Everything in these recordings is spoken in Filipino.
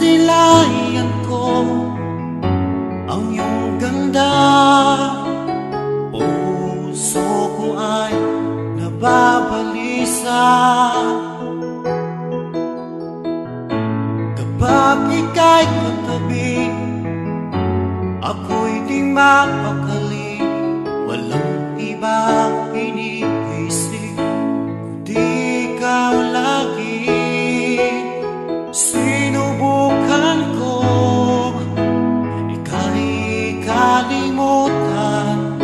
Masilayan ko ang iyong ganda, puso ko ay nababalisa. Kapag ika'y katabi, ako'y di mapakali. Walang ibang iniisip kundi ikaw lagi. Sinubukan ko ika'y kalimutan,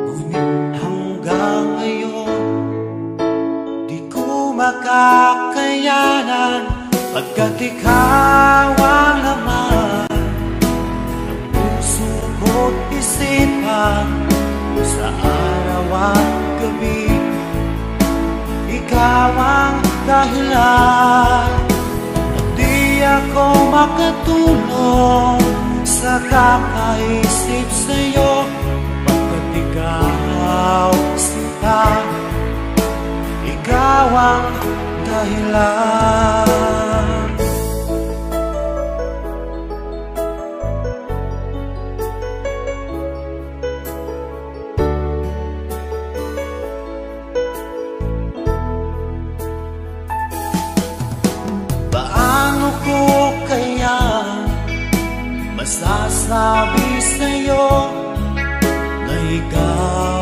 ngunit hanggang ngayon di ko makakayanan. Pagkat ikaw ang laman ng puso ko't isipan, sa araw at gabi ikaw ang dahilan. At di ako makatulog sa kakaisip sa'yo, pagkat ikaw sinta, ikaw ang dahilan. Paano ko kaya masasabi sa'yo na ikaw